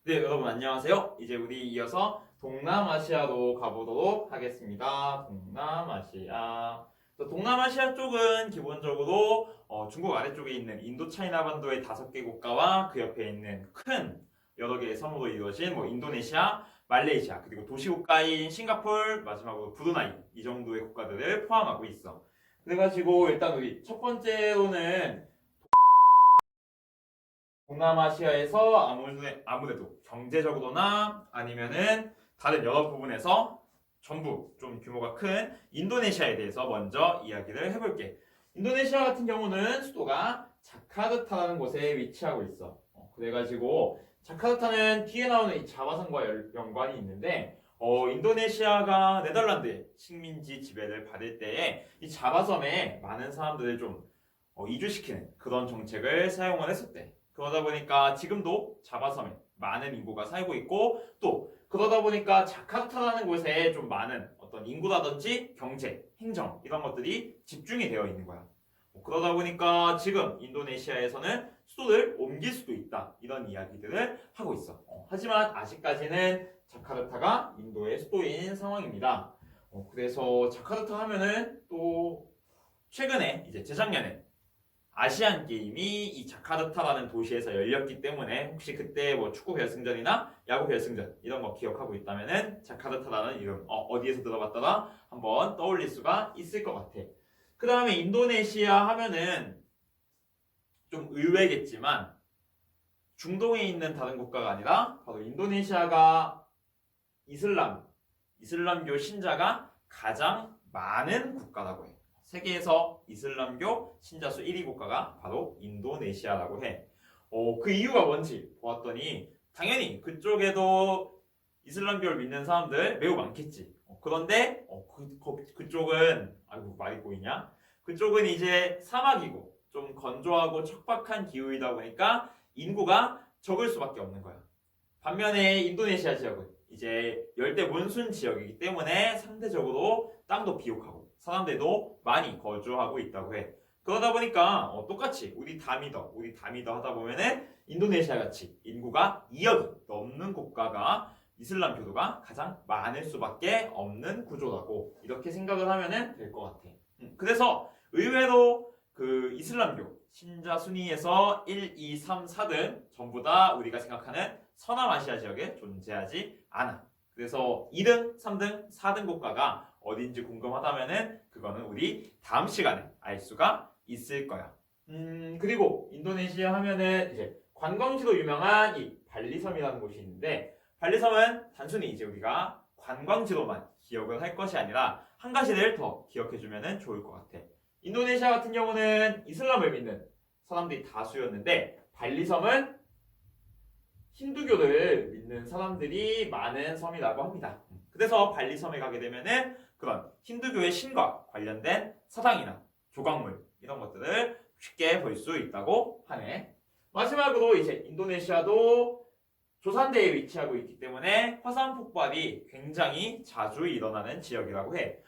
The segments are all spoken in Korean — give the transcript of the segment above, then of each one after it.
네, 여러분 안녕하세요. 이제 우리 이어서 동남아시아로 가보도록 하겠습니다. 동남아시아. 동남아시아 쪽은 기본적으로 중국 아래쪽에 있는 인도차이나 반도의 5개 국가와 그 옆에 있는 큰 여러 개의 섬으로 이루어진 인도네시아, 말레이시아, 그리고 도시국가인 싱가폴, 마지막으로 브루나이 이 정도의 국가들을 포함하고 있어. 그래가지고 일단 우리 첫 번째로는 동남아시아에서 아무래도 경제적으로나 아니면은 다른 여러 부분에서 전부 좀 규모가 큰 인도네시아에 대해서 먼저 이야기를 해볼게. 인도네시아 같은 경우는 수도가 자카르타라는 곳에 위치하고 있어. 그래가지고 자카르타는 뒤에 나오는 이 자바성과 연관이 있는데 인도네시아가 네덜란드의 식민지 지배를 받을 때에 이 자바섬에 많은 사람들을 좀 이주시키는 그런 정책을 사용을 했었대. 그러다 보니까 지금도 자바섬에 많은 인구가 살고 있고 또 그러다 보니까 자카르타라는 곳에 좀 많은 어떤 인구라든지 경제, 행정 이런 것들이 집중이 되어 있는 거야. 그러다 보니까 지금 인도네시아에서는 수도를 옮길 수도 있다 이런 이야기들을 하고 있어. 하지만 아직까지는 자카르타가 인도의 수도인 상황입니다. 그래서 자카르타 하면은 또 최근에 이제 재작년에 아시안 게임이 이 자카르타라는 도시에서 열렸기 때문에 혹시 그때 축구 결승전이나 야구 결승전 이런 거 기억하고 있다면은 자카르타라는 이름 어디에서 들어봤더라 한번 떠올릴 수가 있을 것 같아. 그 다음에 인도네시아 하면은 좀 의외겠지만 중동에 있는 다른 국가가 아니라 바로 인도네시아가 이슬람교 신자가 가장 많은 국가라고 해. 세계에서 이슬람교 신자수 1위 국가가 바로 인도네시아라고 해. 그 이유가 뭔지 보았더니 당연히 그쪽에도 이슬람교를 믿는 사람들 매우 많겠지. 그런데 그쪽은 아이고 말이 꼬이냐? 그쪽은 이제 사막이고 좀 건조하고 척박한 기후이다 보니까 인구가 적을 수밖에 없는 거야. 반면에 인도네시아 지역은 이제 열대 몬순 지역이기 때문에 상대적으로 땅도 비옥하고 사람들도 많이 거주하고 있다고 해. 그러다 보니까 똑같이 우리 다 믿어 하다 보면은 인도네시아 같이 인구가 2억이 넘는 국가가 이슬람 교도가 가장 많을 수밖에 없는 구조라고 이렇게 생각을 하면은 될 것 같아. 그래서 의외로 그 이슬람교 신자 순위에서 1, 2, 3, 4등 전부 다 우리가 생각하는 서남아시아 지역에 존재하지 않아. 그래서 2등, 3등, 4등 국가가 어딘지 궁금하다면은 그거는 우리 다음 시간에 알 수가 있을 거야. 그리고 인도네시아 하면은 이제 관광지로 유명한 이 발리섬이라는 곳이 있는데 발리섬은 단순히 이제 우리가 관광지로만 기억을 할 것이 아니라 한 가지를 더 기억해주면 좋을 것 같아. 인도네시아 같은 경우는 이슬람을 믿는 사람들이 다수였는데 발리섬은 힌두교를 믿는 사람들이 많은 섬이라고 합니다. 그래서 발리섬에 가게 되면은 그런 힌두교의 신과 관련된 사당이나 조각물 이런 것들을 쉽게 볼 수 있다고 하네. 마지막으로 이제 인도네시아도 조산대에 위치하고 있기 때문에 화산 폭발이 굉장히 자주 일어나는 지역이라고 해.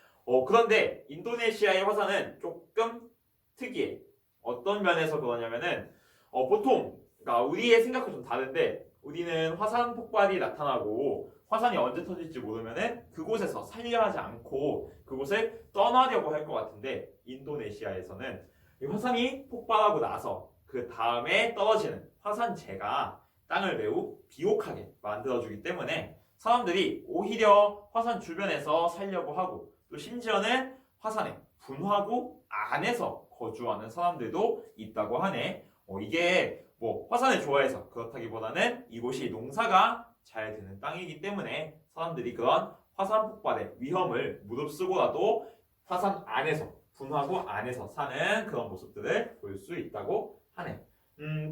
그런데 인도네시아의 화산은 조금 특이해. 어떤 면에서 그러냐면은 보통 그러니까 우리의 생각과 좀 다른데 우리는 화산 폭발이 나타나고 화산이 언제 터질지 모르면은 그곳에서 살려 하지 않고 그곳을 떠나려고 할 것 같은데 인도네시아에서는 이 화산이 폭발하고 나서 그 다음에 떨어지는 화산재가 땅을 매우 비옥하게 만들어주기 때문에 사람들이 오히려 화산 주변에서 살려고 하고 또 심지어는 화산의 분화구 안에서 거주하는 사람들도 있다고 하네. 이게 화산을 좋아해서 그렇다기보다는 이곳이 농사가 잘 되는 땅이기 때문에 사람들이 그런 화산 폭발의 위험을 무릅쓰고라도 화산 안에서 분화구 안에서 사는 그런 모습들을 볼 수 있다고 하네.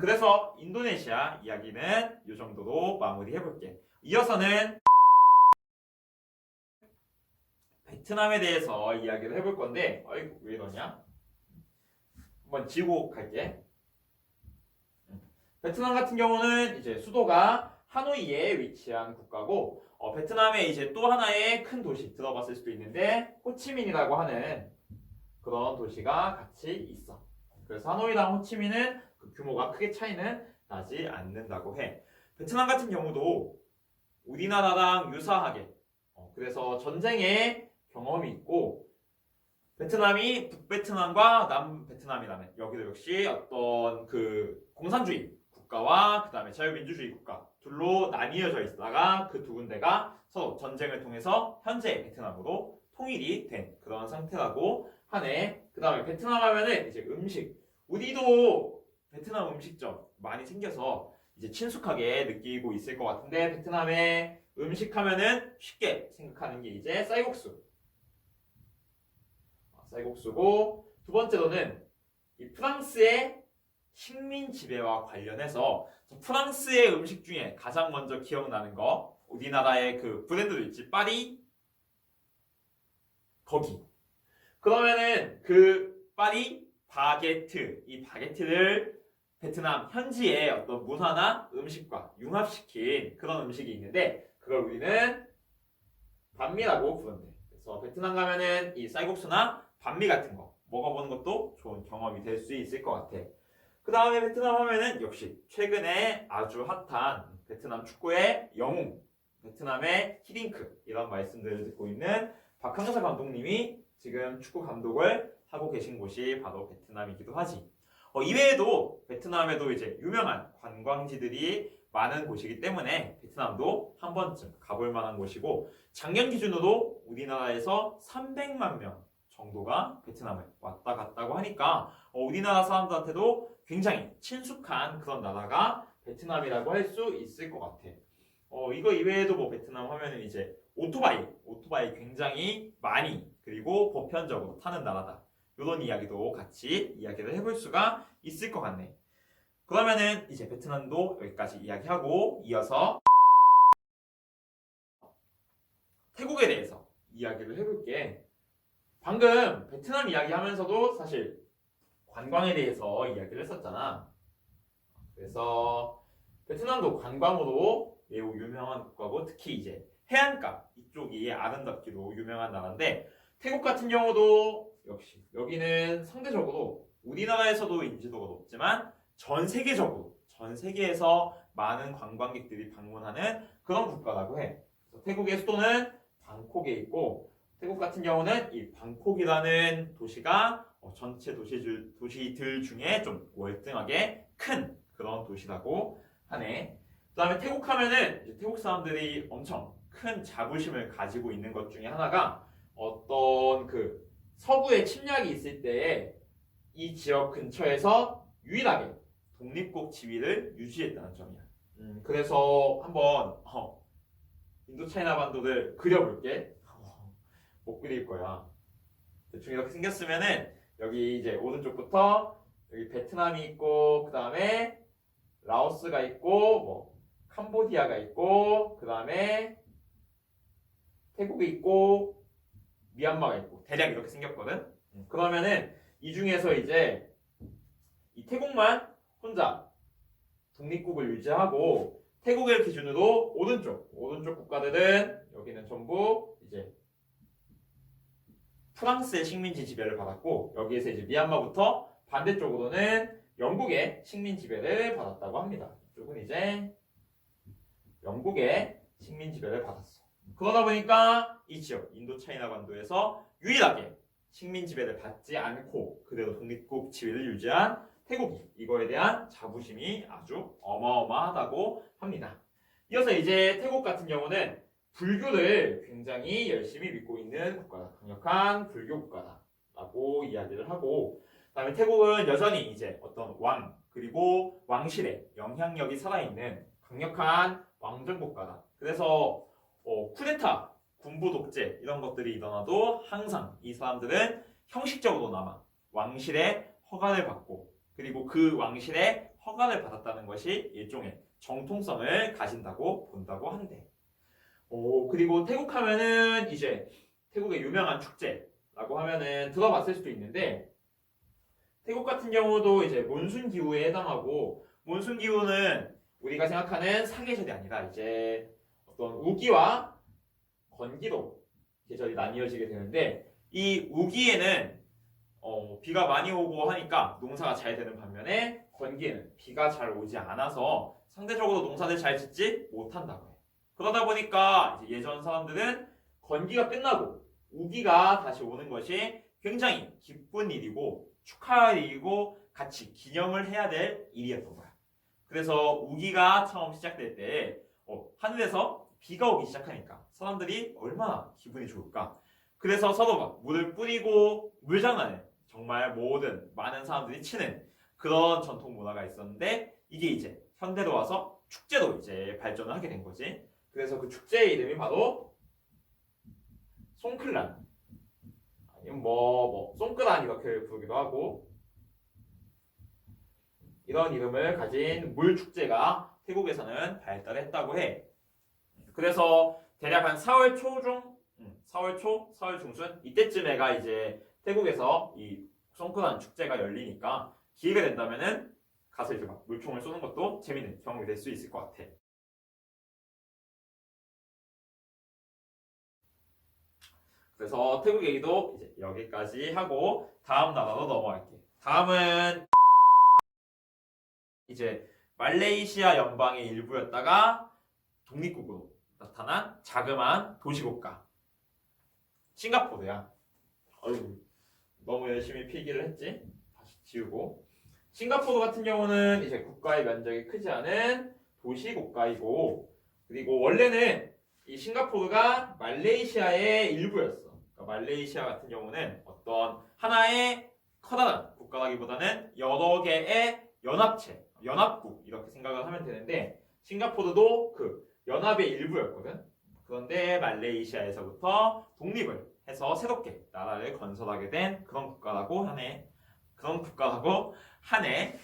그래서 인도네시아 이야기는 이 정도로 마무리해볼게. 이어서는 베트남에 대해서 이야기를 해볼 건데, 아이고 왜 이러냐? 한번 지고 갈게. 베트남 같은 경우는 이제 수도가 하노이에 위치한 국가고, 베트남에 이제 또 하나의 큰 도시 들어봤을 수도 있는데 호치민이라고 하는 그런 도시가 같이 있어. 그래서 하노이랑 호치민은 그 규모가 크게 차이는 나지 않는다고 해. 베트남 같은 경우도 우리나라랑 유사하게 그래서 전쟁의 경험이 있고 베트남이 북베트남과 남베트남이라면 여기도 역시 어떤 그 공산주의 국가와 그 다음에 자유민주주의 국가 둘로 나뉘어져 있다가 그 두 군데가 서로 전쟁을 통해서 현재 베트남으로 통일이 된 그런 상태라고 하네. 그 다음에 베트남 하면은 이제 음식 우리도 베트남 음식점 많이 생겨서 이제 친숙하게 느끼고 있을 것 같은데 베트남의 음식 하면은 쉽게 생각하는 게 이제 쌀국수. 쌀국수고 두 번째로는 이 프랑스의 식민 지배와 관련해서 프랑스의 음식 중에 가장 먼저 기억나는 거 우리나라의 그 브랜드도 있지 파리 거기 그러면은 그 파리 바게트 이 바게트를 베트남 현지의 어떤 문화나 음식과 융합시킨 그런 음식이 있는데 그걸 우리는 반미라고 부른대. 그래서 베트남 가면은 이 쌀국수나 반미 같은 거 먹어보는 것도 좋은 경험이 될 수 있을 것 같아. 그 다음에 베트남 하면은 역시 최근에 아주 핫한 베트남 축구의 영웅, 베트남의 히딩크 이런 말씀들을 듣고 있는 박항서 감독님이 지금 축구 감독을 하고 계신 곳이 바로 베트남이기도 하지. 이외에도 베트남에도 이제 유명한 관광지들이 많은 곳이기 때문에 베트남도 한 번쯤 가볼 만한 곳이고 작년 기준으로 우리나라에서 300만 명 정도가 베트남을 왔다 갔다고 하니까 우리나라 사람들한테도 굉장히 친숙한 그런 나라가 베트남이라고 할 수 있을 것 같아. 이거 이외에도 뭐 베트남 하면은 이제 오토바이 굉장히 많이 그리고 보편적으로 타는 나라다. 이런 이야기도 같이 이야기를 해볼 수가 있을 것 같네. 그러면은 이제 베트남도 여기까지 이야기하고 이어서 태국에 대해서 이야기를 해볼게. 방금 베트남 이야기하면서도 사실 관광에 대해서 이야기를 했었잖아. 그래서 베트남도 관광으로 매우 유명한 국가고 특히 이제 해안가 이쪽이 아름답기로 유명한 나라인데 태국 같은 경우도 역시 여기는 상대적으로 우리나라에서도 인지도가 높지만 전 세계에서 많은 관광객들이 방문하는 그런 국가라고 해. 그래서 태국의 수도는 방콕에 있고 태국 같은 경우는 이 방콕이라는 도시가 전체 도시들 중에 좀 월등하게 큰 그런 도시라고 하네. 그 다음에 태국 하면은 이제 태국 사람들이 엄청 큰 자부심을 가지고 있는 것 중에 하나가 어떤 그 서부의 침략이 있을 때 이 지역 근처에서 유일하게 독립국 지위를 유지했다는 점이야. 그래서 한번 인도차이나 반도를 그려볼게. 못 그릴 거야. 대충 이렇게 생겼으면은 여기 이제 오른쪽부터 여기 베트남이 있고 그 다음에 라오스가 있고 뭐 캄보디아가 있고 그 다음에 태국이 있고 미얀마가 있고 대략 이렇게 생겼거든. 그러면은 이 중에서 이제 이 태국만 혼자 독립국을 유지하고 태국을 기준으로 오른쪽 국가들은 여기는 전부 이제 프랑스의 식민지 지배를 받았고 여기에서 이제 미얀마부터 반대쪽으로는 영국의 식민 지배를 받았다고 합니다. 이쪽은 이제 영국의 식민 지배를 받았어. 그러다 보니까 이 지역 인도차이나 반도에서 유일하게 식민 지배를 받지 않고 그대로 독립국 지위를 유지한 태국이 이거에 대한 자부심이 아주 어마어마하다고 합니다. 이어서 이제 태국 같은 경우는 불교를 굉장히 열심히 믿고 있는 국가다. 강력한 불교 국가다라고 이야기를 하고 그다음에 태국은 여전히 이제 어떤 왕 그리고 왕실의 영향력이 살아있는 강력한 왕정 국가다. 그래서 쿠데타, 군부 독재 이런 것들이 일어나도 항상 이 사람들은 형식적으로나마 왕실의 허가를 받고 그리고 그 왕실의 허가를 받았다는 것이 일종의 정통성을 가진다고 본다고 한대. 그리고 태국 하면은 이제 태국의 유명한 축제라고 하면은 들어봤을 수도 있는데 태국 같은 경우도 이제 몬순 기후에 해당하고 몬순 기후는 우리가 생각하는 사계절이 아니라 이제 어떤 우기와 건기로 계절이 나뉘어지게 되는데 이 우기에는 비가 많이 오고 하니까 농사가 잘 되는 반면에 건기에는 비가 잘 오지 않아서 상대적으로 농사를 잘 짓지 못한다고 해요. 그러다 보니까 이제 예전 사람들은 건기가 끝나고 우기가 다시 오는 것이 굉장히 기쁜 일이고 축하할 일이고 같이 기념을 해야 될 일이었던 거야. 그래서 우기가 처음 시작될 때 하늘에서 비가 오기 시작하니까 사람들이 얼마나 기분이 좋을까. 그래서 서로 막 물을 뿌리고 물장난을 정말 모든 많은 사람들이 치는 그런 전통 문화가 있었는데 이게 이제 현대로 와서 축제로 이제 발전을 하게 된 거지. 그래서 그 축제의 이름이 바로 송클란, 아니면 송크란 이렇게 부르기도 하고, 이런 이름을 가진 물 축제가 태국에서는 발달했다고 해. 그래서 대략 한 4월 초중, 4월 초, 4월 중순 이때쯤에가 이제 태국에서 이 송크란 축제가 열리니까 기회가 된다면은 가서 이제 막 물총을 쏘는 것도 재밌는 경험이 될 수 있을 것 같아. 그래서 태국 얘기도 이제 여기까지 하고 다음 나라로 넘어갈게. 다음은 이제 말레이시아 연방의 일부였다가 독립국으로 나타난 자그마한 도시국가 싱가포르야. 어휴, 너무 열심히 필기를 했지? 다시 지우고. 싱가포르 같은 경우는 이제 국가의 면적이 크지 않은 도시 국가이고, 그리고 원래는 이 싱가포르가 말레이시아의 일부였어. 그러니까 말레이시아 같은 경우는 어떤 하나의 커다란 국가라기보다는 여러 개의 연합체, 연합국 이렇게 생각을 하면 되는데 싱가포르도 그 연합의 일부였거든. 그런데 말레이시아에서부터 독립을 해서 새롭게 나라를 건설하게 된 그런 국가라고 하네. 그런 국가라고 하네.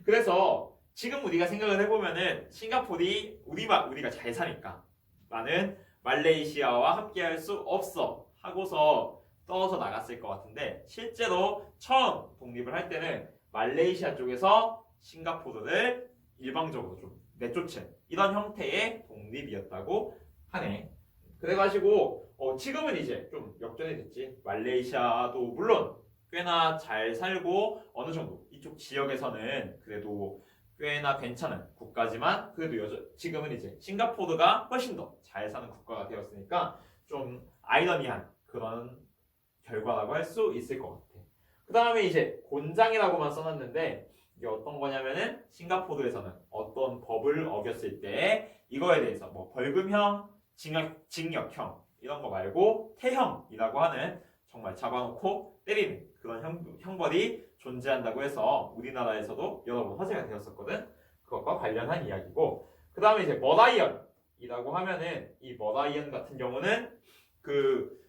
그래서 지금 우리가 생각을 해보면은 싱가포르이 우리가 잘 사니까 나는 말레이시아와 함께할 수 없어 하고서 떨어져 나갔을 것 같은데 실제로 처음 독립을 할 때는 말레이시아 쪽에서 싱가포르를 일방적으로 좀 내쫓은 이런 형태의 독립이었다고 하네. 그래가지고 지금은 이제 좀 역전이 됐지. 말레이시아도 물론 꽤나 잘 살고 어느 정도 이쪽 지역에서는 그래도 꽤나 괜찮은 국가지만 그래도 지금은 이제 싱가포르가 훨씬 더 잘 사는 국가가 되었으니까 좀 아이러니한 그런 결과라고 할 수 있을 것 같아. 그 다음에 이제 곤장이라고만 써놨는데 이게 어떤 거냐면은 싱가포르에서는 어떤 법을 어겼을 때 이거에 대해서 뭐 벌금형, 징역형 이런 거 말고 태형이라고 하는 정말 잡아놓고 때리는 그런 형벌이 존재한다고 해서 우리나라에서도 여러 번 화제가 되었었거든. 그것과 관련한 이야기고, 그 다음에 이제 머라이언이라고 하면은 이 머라이언 같은 경우는 그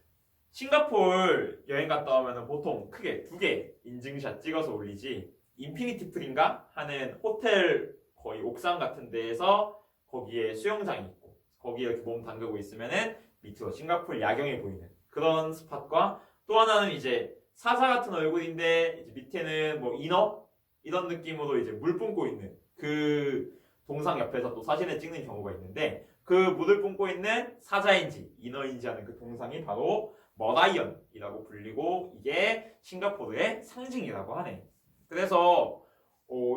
싱가포르 여행 갔다 오면은 보통 크게 두 개 인증샷 찍어서 올리지. 인피니티 풀인가 하는 호텔 거의 옥상 같은 데에서 거기에 수영장이 있고 거기에 이렇게 몸 담그고 있으면은 밑으로 싱가포르 야경이 보이는 그런 스팟과 또 하나는 이제 사자 같은 얼굴인데 이제 밑에는 뭐 인어 이런 느낌으로 이제 물 뿜고 있는 그 동상 옆에서 또 사진을 찍는 경우가 있는데 그 물을 뿜고 있는 사자인지 인어인지 하는 그 동상이 바로 머라이언이라고 불리고 이게 싱가포르의 상징이라고 하네. 그래서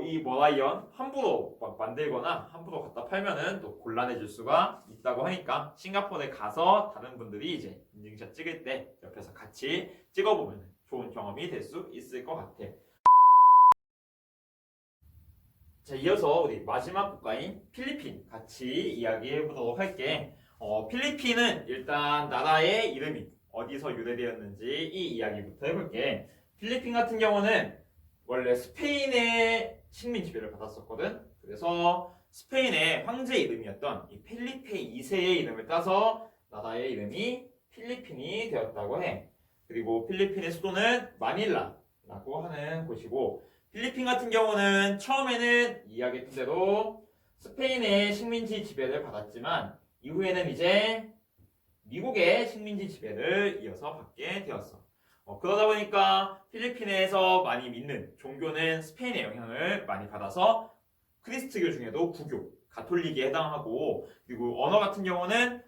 이 머라이언 함부로 막 만들거나 함부로 갖다 팔면은 또 곤란해질 수가 있다고 하니까 싱가포르에 가서 다른 분들이 이제 인증샷 찍을 때 옆에서 같이 찍어보면 좋은 경험이 될 수 있을 것 같아. 자, 이어서 우리 마지막 국가인 필리핀 같이 이야기해 보도록 할게. 필리핀은 일단 나라의 이름이 어디서 유래되었는지 이 이야기부터 해볼게. 필리핀 같은 경우는 원래 스페인의 식민 지배를 받았었거든. 그래서 스페인의 황제 이름이었던 이 펠리페 2세의 이름을 따서 나라의 이름이 필리핀이 되었다고 해. 그리고 필리핀의 수도는 마닐라라고 하는 곳이고, 필리핀 같은 경우는 처음에는 이야기했던 대로 스페인의 식민지 지배를 받았지만 이후에는 이제 미국의 식민지 지배를 이어서 받게 되었어. 그러다 보니까 필리핀에서 많이 믿는 종교는 스페인의 영향을 많이 받아서 크리스트교 중에도 부교, 가톨릭에 해당하고, 그리고 언어 같은 경우는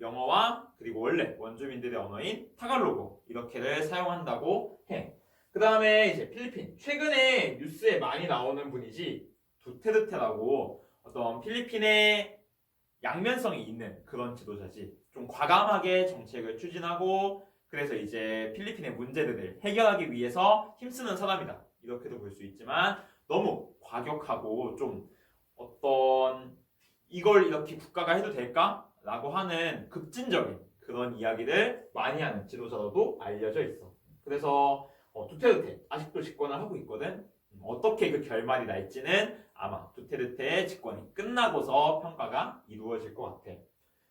영어와 그리고 원래 원주민들의 언어인 타갈로그 이렇게를 사용한다고 해. 그 다음에 이제 필리핀. 최근에 뉴스에 많이 나오는 분이지 두테르테라고 어떤 필리핀의 양면성이 있는 그런 지도자지. 좀 과감하게 정책을 추진하고 그래서 이제 필리핀의 문제들을 해결하기 위해서 힘쓰는 사람이다. 이렇게도 볼 수 있지만 너무 과격하고 좀 어떤 이걸 이렇게 국가가 해도 될까? 라고 하는 급진적인 그런 이야기를 많이 하는 지도자로도 알려져 있어. 그래서 두테르테 아직도 집권을 하고 있거든. 어떻게 그 결말이 날지는 아마 두테르테의 집권이 끝나고서 평가가 이루어질 것 같아.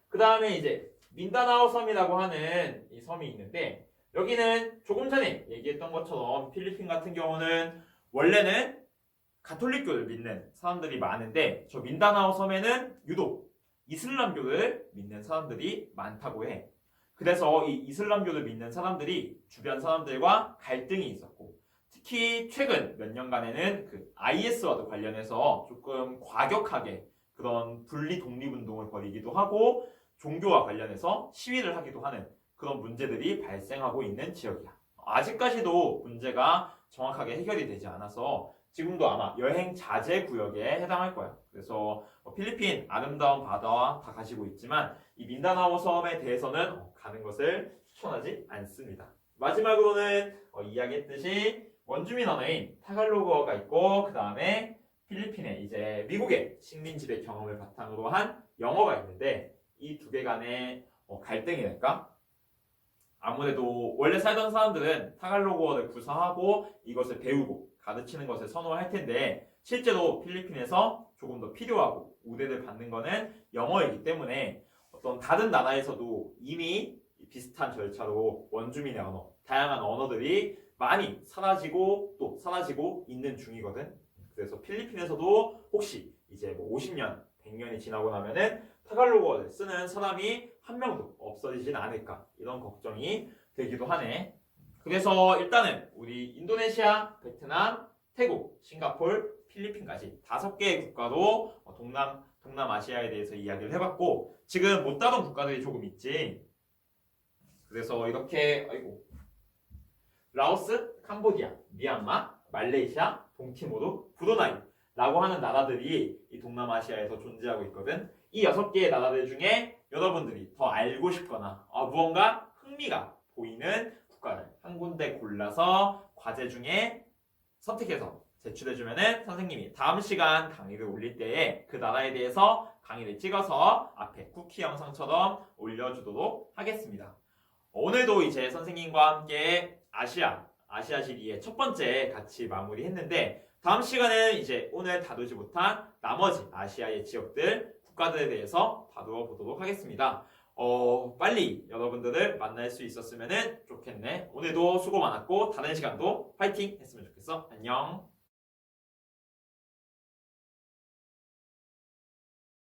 그 다음에 이제 민다나오 섬이라고 하는 이 섬이 있는데 여기는 조금 전에 얘기했던 것처럼 필리핀 같은 경우는 원래는 가톨릭교를 믿는 사람들이 많은데 저 민다나오 섬에는 유독 이슬람교를 믿는 사람들이 많다고 해. 그래서 이 이슬람교를 믿는 사람들이 주변 사람들과 갈등이 있었고 특히 최근 몇 년간에는 그 IS와도 관련해서 조금 과격하게 그런 분리 독립운동을 벌이기도 하고 종교와 관련해서 시위를 하기도 하는 그런 문제들이 발생하고 있는 지역이야. 아직까지도 문제가 정확하게 해결이 되지 않아서 지금도 아마 여행 자제 구역에 해당할 거야. 그래서 필리핀 아름다운 바다와 다 가지고 있지만 이 민다나오 섬에 대해서는 가는 것을 추천하지 않습니다. 마지막으로는 이야기했듯이 원주민 언어인 타갈로그어가 있고 그 다음에 필리핀에 이제 미국의 식민 지배 경험을 바탕으로 한 영어가 있는데 이 두 개 간의 갈등이랄까? 아무래도 원래 살던 사람들은 타갈로그어를 구사하고 이것을 배우고 가르치는 것을 선호할 텐데 실제로 필리핀에서 조금 더 필요하고 우대를 받는 것은 영어이기 때문에 어떤 다른 나라에서도 이미 비슷한 절차로 원주민의 언어, 다양한 언어들이 많이 사라지고 또 사라지고 있는 중이거든. 그래서 필리핀에서도 혹시 이제 뭐 50년, 100년이 지나고 나면은 타갈로그어를 쓰는 사람이 한 명도 없어지진 않을까 이런 걱정이 되기도 하네. 그래서 일단은 우리 인도네시아, 베트남, 태국, 싱가폴, 필리핀까지 5개의 국가로 동남아시아에 대해서 이야기를 해봤고 지금 못 다룬 국가들이 조금 있지. 그래서 이렇게 라오스, 캄보디아, 미얀마, 말레이시아, 동티모르, 브루나이라고 하는 나라들이 이 동남아시아에서 존재하고 있거든. 이 6개의 나라들 중에 여러분들이 더 알고 싶거나 무언가 흥미가 보이는 국가를 한 군데 골라서 과제 중에 선택해서 제출해주면은 선생님이 다음 시간 강의를 올릴 때에 그 나라에 대해서 강의를 찍어서 앞에 쿠키 영상처럼 올려주도록 하겠습니다. 오늘도 이제 선생님과 함께 아시아 지리의 첫 번째 같이 마무리했는데 다음 시간은 이제 오늘 다루지 못한 나머지 아시아의 지역들, 국가들에 대해서 다루어 보도록 하겠습니다. 빨리 여러분들을 만날 수 있었으면 좋겠네. 오늘도 수고 많았고 다른 시간도 파이팅 했으면 좋겠어. 안녕.